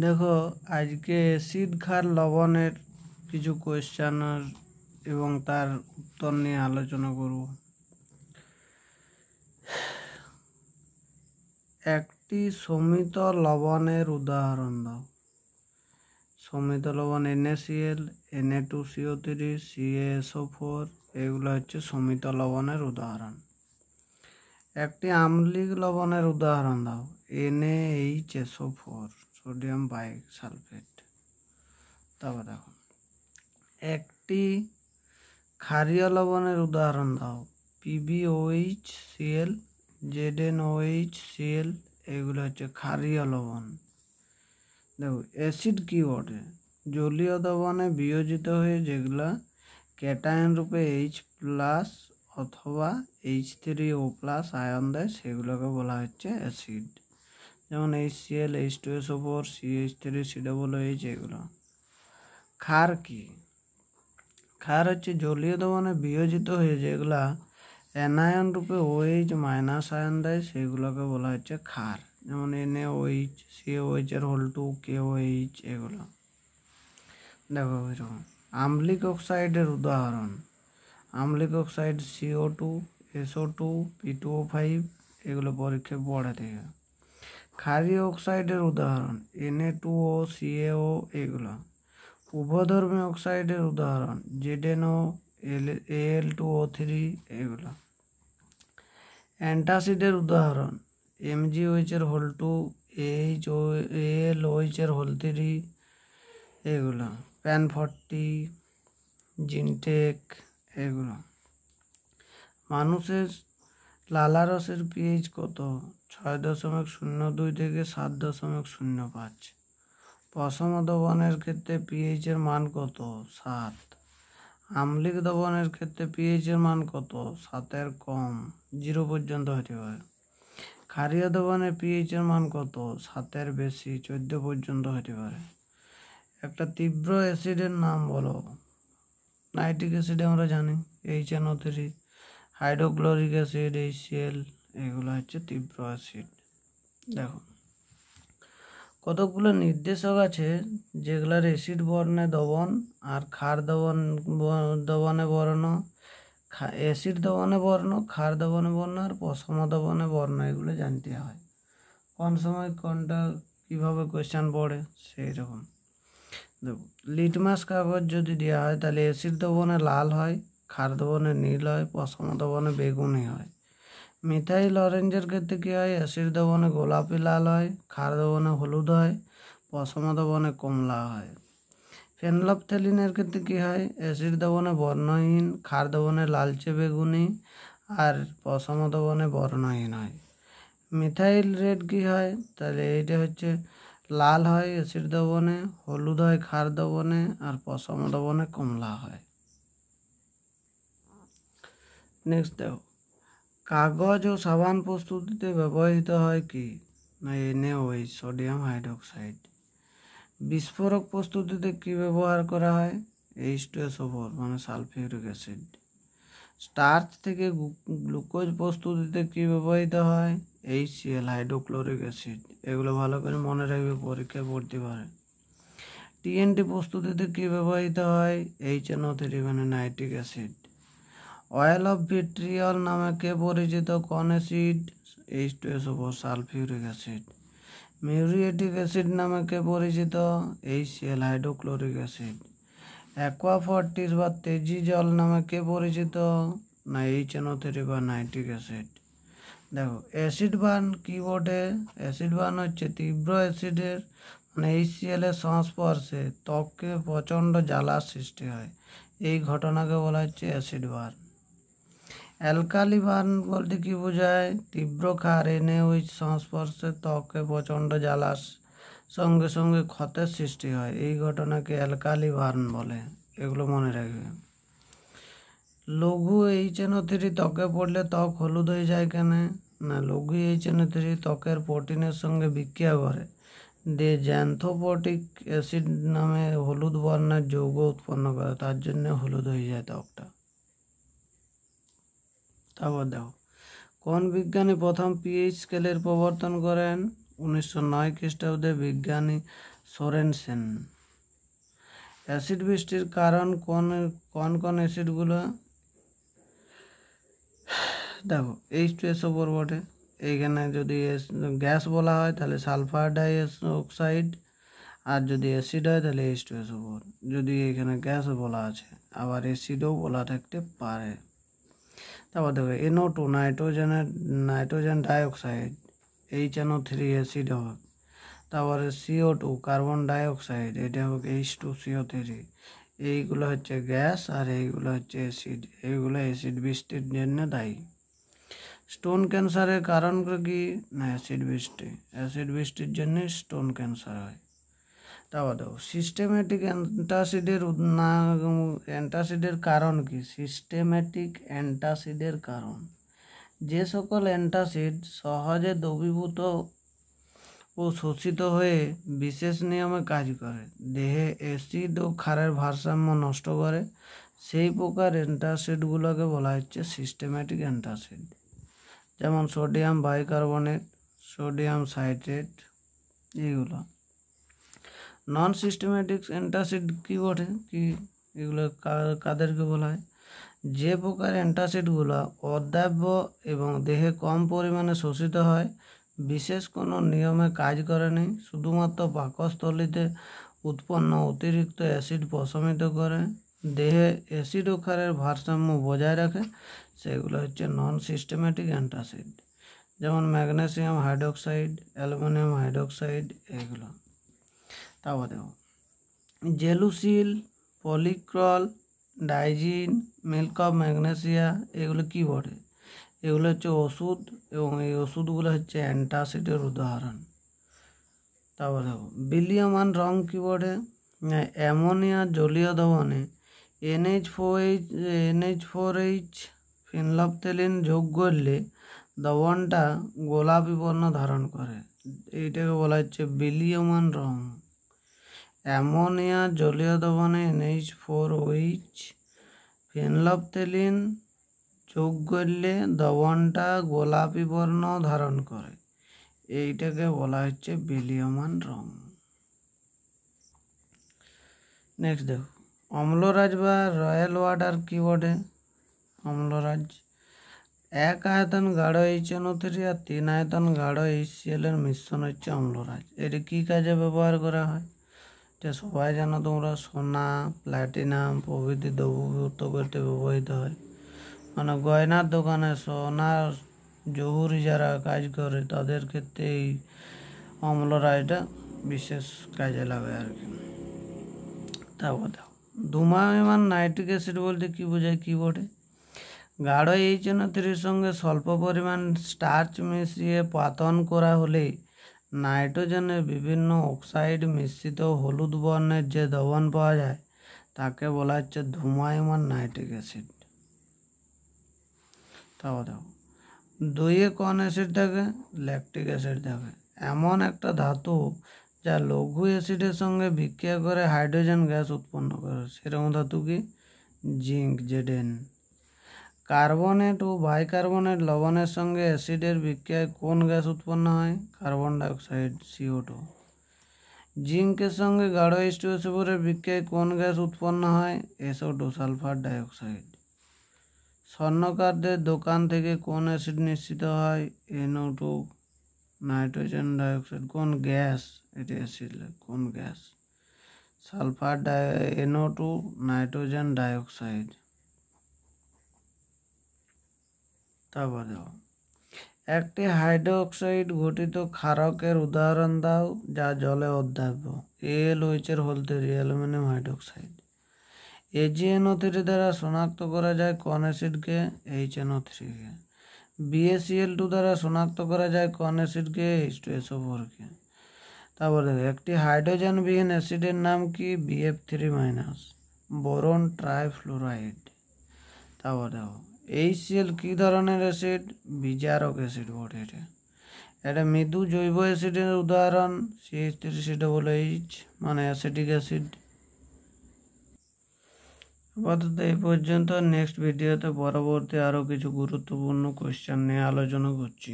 দেখো আজকে অ্যাসিড ক্ষার লবণের কিছু কোয়েশ্চেন এবং তার উত্তর নিয়ে আলোচনা করব। একটি শমিত লবণের উদাহরণ দাও। শমিত লবণ NaCl, Na2CO3, CaSO4 এগুলো হচ্ছে শমিত লবণের উদাহরণ। একটি আম্লিক লবণের উদাহরণ দাও। NaHSO4 sodium bisulphate. তারপর দেখো একটি ক্ষারীয় লবণের উদাহরণ দাও। PbOHCl, ZnOHCl এগুলো হচ্ছে ক্ষারীয় লবণ। দেখো অ্যাসিড কি বটে? জলীয় দ্রবণে বিয়োজিত হয়ে যেগুলা ক্যাটায়ন রূপে H+ অথবা H3O+ আয়ন দেয় সেগুলোকে বলা হচ্ছে অ্যাসিড। যেমন HCl, H2SO4, CH3, COOH এগুলো। ক্ষার কি? ক্ষার হচ্ছে জলীয় দ্রবণে বিয়োজিত হয়ে যেগুলা অ্যানায়ন রূপে OH- আয়ন দেয় সেগুলোকে বলা হচ্ছে ক্ষার। যেমন NaOH, CaOH এর হোল2, KOH এগুলো। দেখো এরকম আম্লিক অক্সাইডের উদাহরণ। আম্লিক অক্সাইড CO2, SO2, P2O5 এগুলো পরীক্ষায় পড়ে থেকে। ক্ষারীয় অক্সাইডের উদাহরণ Na2O, CaO এগুলো। উভধর্মী অক্সাইডের উদাহরণ ZnO, Al2O3 এগুলো। অ্যান্টাসিডের উদাহরণ MgOH এর হোল2, AlOH এর হোল3 এগুলো। প্যান40, জিনটেক এগুলো। মানুষের লালারসের pH কত? 6.02 থেকে 7.05। পশম দ্রবণের ক্ষেত্রে pH এর মান কত? 7। আম্লিক দ্রবণের ক্ষেত্রে pH এর মান কত? 7-এর কম, 0 পর্যন্ত হতে পারে। ক্ষারীয় দ্রবণের pH এর মান কত? 7-এর বেশি, 14 পর্যন্ত হতে পারে। একটা তীব্র অ্যাসিডের নাম বলো। নাইট্রিক অ্যাসিড আমরা জানি HNO3, হাইড্রোক্লোরিক অ্যাসিড HCl এগুলো হচ্ছে তীব্র অ্যাসিড। দেখো কতগুলো নির্দেশক আছে যেগুলার অ্যাসিড বর্ণে দ্রবণ আর ক্ষার দ্রবণে বর্ণ, অ্যাসিড দ্রবণে বর্ণ, ক্ষার দ্রবণে বর্ণ আর পশম দ্রবণে বর্ণ এগুলো জানতে হয়। কোন সময় কোনটা কিভাবে কোয়েশ্চেন পড়ে সেই রকম। দেখো লিটমাস কাগজ যদি দেওয়া হয় তাহলে অ্যাসিড দ্রবণে লাল হয়, ক্ষার দ্রবণে নীল হয়, পশম দ্রবণে বেগুনি হয়। মিথাইল অরেঞ্জের ক্ষেত্রে কী হয়? অ্যাসিড দ্রবণে গোলাপি লাল হয়, ক্ষার দ্রবণে হলুদ হয়, পশম দ্রবণে কমলা হয়। ফেনলফথেলিনের ক্ষেত্রে কী হয়? অ্যাসিড দ্রবণে বর্ণহীন, ক্ষার দ্রবণে লালচে বেগুনি আর পশম দ্রবণে বর্ণহীন হয়। মিথাইল রেড কী হয়? তাহলে এইটা হচ্ছে লাল হয় অ্যাসিড দ্রবণে, হলুদ হয় ক্ষার দ্রবণে আর পশম দ্রবণে কমলা হয়। নেক্সট দেখো কাগজ ও সাবান প্রস্তুতিতে ব্যবহৃত হয় কি? না NaOH, সোডিয়াম হাইড্রোক্সাইড। বিস্ফোরক প্রস্তুতিতে কি ব্যবহার করা হয়? H2SO4 মানে সালফিউরিক অ্যাসিড। স্টার্চ থেকে গ্লুকোজ প্রস্তুতিতে কি ব্যবহৃত হয়? HCl, hydrochloric acid. এগুলো ভালো করে মনে রাখবে, পরীক্ষায় পড়তে পারে। TNT প্রস্তুতিতে কি ব্যবহৃত হয়? HNO3 মানে nitric acid. Oil of vitriol নামে কে পরিচিত? কোন acid? H2SO4 sulphuric acid. Muriatic acid নামে কে পরিচিত? HCl, hydrochloric acid. অ্যাকোয়াফর্টিস বা তেজি জল নামে কে পরিচিত? না HNO3 বা নাইট্রিক অ্যাসিড। দেখো অ্যাসিড বার্ন কি বটে? অ্যাসিড বার্ন হচ্ছে তীব্র অ্যাসিডের মানে HCl এর সংস্পর্শে ত্বকে প্রচণ্ড জ্বালার সৃষ্টি হয়, এই ঘটনাকে বলা হচ্ছে অ্যাসিড বার্ন। অ্যালকালি বার্ন বলতে কি বোঝায়? তীব্র ক্ষার NaOH সংস্পর্শে ত্বকে প্রচণ্ড জ্বালার সঙ্গে সঙ্গে ক্ষতের সৃষ্টি হয়, এই ঘটনাকে অ্যালকালি বার্ন বলে, এগুলো মনে রাখবে। লঘু HNO3 ত্বকে পড়লে ত্বক হলুদ হয়ে যায় কেন? না লঘু HNO3 ত্বকের প্রোটিনের সঙ্গে বিক্রিয়া করে দিয়ে জ্যান্থোপটিক অ্যাসিড নামে হলুদ বর্ণের যৌগ উৎপন্ন করে, তার জন্য হলুদ হয়ে যায় ত্বকটা। তারপর দেখো কোন বিজ্ঞানী প্রথম pH স্কেলের প্রবর্তন করেন? 1909 খ্রিস্টাব্দে বিজ্ঞানী সোরেনসেন। অ্যাসিড বৃষ্টির কারণ কোন কোন অ্যাসিডগুলো? দেখো H2SO4 বটে। এইখানে যদি গ্যাস বলা হয় তাহলে সালফার ডাই অক্সাইড, আর যদি অ্যাসিড হয় তাহলে H2SO4। যদি এখানে গ্যাস বলা আছে, আবার অ্যাসিডও বলা থাকতে পারে। তারপর দেখো NO2 nitrogen dioxide, HNO3 acid হবে। তারপরে CO2 কার্বন ডাইঅক্সাইড, এটা হবে H2CO3। এইগুলো হচ্ছে গ্যাস আর এইগুলো হচ্ছে অ্যাসিড। এইগুলো অ্যাসিড বৃষ্টির জন্য দায়ী। স্টোন ক্যান্সারের কারণ কি? না অ্যাসিড বৃষ্টি। অ্যাসিড বৃষ্টির জন্য স্টোন ক্যান্সার হয়। তারপর দেখো সিস্টেমেটিক অ্যান্টাসিডের কারণ কি? সিস্টেমেটিক অ্যান্টাসিডের কারণ যে সকল অ্যান্টাসিড সহজে দ্রবীভূত ও শোষিত হয়ে বিশেষ নিয়মে কাজ করে, দেহে অ্যাসিড ও ক্ষারের ভারসাম্য নষ্ট করে, সেই প্রকার অ্যান্টাসিডগুলোকে বলা হচ্ছে সিস্টেমেটিক অ্যান্টাসিড। যেমন সোডিয়াম বাইকার্বনেট, সোডিয়াম সাইট্রেট, এইগুলো। নন সিস্টেমেটিক অ্যান্টাসিড কি বটে? কি এগুলো কাদেরকে বলা হয়? যে প্রকার অ্যান্টাসিডগুলো অদ্রাব্য এবং দেহে কম পরিমাণে শোষিত হয়, বিশেষ কোনো নিয়মে কাজ করেনি, শুধুমাত্র পাকস্থলীতে উৎপন্ন অতিরিক্ত অ্যাসিড প্রশমিত করে, দেহে অ্যাসিড ও ক্ষারের ভারসাম্য বজায় রাখে, সেগুলো হচ্ছে নন সিস্টেমেটিক অ্যান্টাসিড। যেমন ম্যাগনেসিয়াম হাইড্রোক্সাইড, অ্যালুমিনিয়াম হাইড্রোক্সাইড, এগুলো। তারপর দেখো Gelusil, পলিক্রল, Digene, milk of magnesia, এগুলো কি বটে? এগুলো হচ্ছে ওষুধ, এবং এই ওষুধগুলো হচ্ছে অ্যান্টাসিডের উদাহরণ। তারপর দেখো বিলীয়মান রং কি বটে? অ্যামোনিয়া জলীয় দ্রবণে NH4H ফিনলফথেলিন যোগ করলে দ্রবণটা গোলাপি বর্ণ ধারণ করে, এইটাকে বলা হচ্ছে বিলীয়মান রং। অ্যামোনিয়া জলীয় দ্রবণে NH4OH ফিনলফথেলিন যোগ করলে দ্রবণটা গোলাপি বর্ণ ধারণ করে, এইটাকে বলা হচ্ছে বিলীয়মান রং। নেক্সট দেখো অম্লরাজ বা রয়্যাল ওয়াটার কি বটে? অম্লরাজ 1 আয়তন গাঢ় HNO3 আর 3 আয়তন গাঢ় HCl এর মিশ্রণ হচ্ছে অম্লরাজ। এটি কি কাজে ব্যবহার করা হয়? এটা সবাই জানো তোমরা, সোনা, প্ল্যাটিনাম প্রভৃতি দ্রবীভূত করতে ব্যবহৃত হয়। মানে গয়নার দোকানে সোনার জহুরি যারা কাজ করে তাদের ক্ষেত্রে এই অম্লরাজটা বিশেষ কাজে লাগে আর কি। তারপর দেখো ধূমায়মান নাইট্রিক অ্যাসিড বলতে কি বোঝায়, কি বটে? গাঢ় HNO3 সঙ্গে স্বল্প পরিমাণ স্টার্চ মিশিয়ে পাতন করা হলে নাইট্রোজেনের বিভিন্ন অক্সাইড মিশ্রিত হলুদ বর্ণের যে দ্রবণ পাওয়া যায় তাকে বলা হচ্ছে ধূমায়মান নাইট্রিক অ্যাসিড। তারপর দেখো দইয়ে কোন অ্যাসিড থাকে? ল্যাকটিক অ্যাসিড থাকে। এমন একটা ধাতু যা লঘু অ্যাসিডের সঙ্গে বিক্রিয়া করে হাইড্রোজেন গ্যাস উৎপন্ন করে, সেরকম ধাতু কি? Zinc, Zn। কার্বনেট ও বাইকার্বনেট লবণের সঙ্গে অ্যাসিডের বিক্রিয়ায় কোন গ্যাস উৎপন্ন হয়? Carbon dioxide, CO2। জিঙ্কের সঙ্গে গাঢ় H2SO4 এর বিক্রিয়ায় কোন গ্যাস উৎপন্ন হয়? SO2, sulphur dioxide. স্বর্ণকারদের দোকান থেকে কোন অ্যাসিড নিঃসৃত হয়? NO2, nitrogen dioxide. কোন গ্যাস? এটা অ্যাসিড, কোন gas? Sulphur NO2, nitrogen dioxide. তারপর দেখো একটি হাইড্রোক্সাইড গঠিত ক্ষারকের উদাহরণ দাও যা জলে অদ্রাব্য। AlOH এর হোল তৈরি, অ্যালুমিনিয়াম হাইড্রোক্সাইড। AgNO3 দ্বারা শনাক্ত করা যায় কোন অ্যাসিডকে? HNO3 কে। BaCl2 দ্বারা শনাক্ত করা যায় কোন অ্যাসিডকে? H2SO4 কে। তারপর দেখো একটি হাইড্রোজেনবিহীন অ্যাসিডের নাম কি? BF3-, boron trifluoride. তারপর দেখো HCl কি ধরনের অ্যাসিড? বিজারক অ্যাসিড বটে এটা। এটা মৃদু জৈব অ্যাসিডের উদাহরণ CH3COOH, মানে অ্যাসিটিক অ্যাসিড। আপাতত এই পর্যন্ত। নেক্সট ভিডিওতে পরবর্তী আরও কিছু গুরুত্বপূর্ণ কোয়েশ্চেন নিয়ে আলোচনা করছি।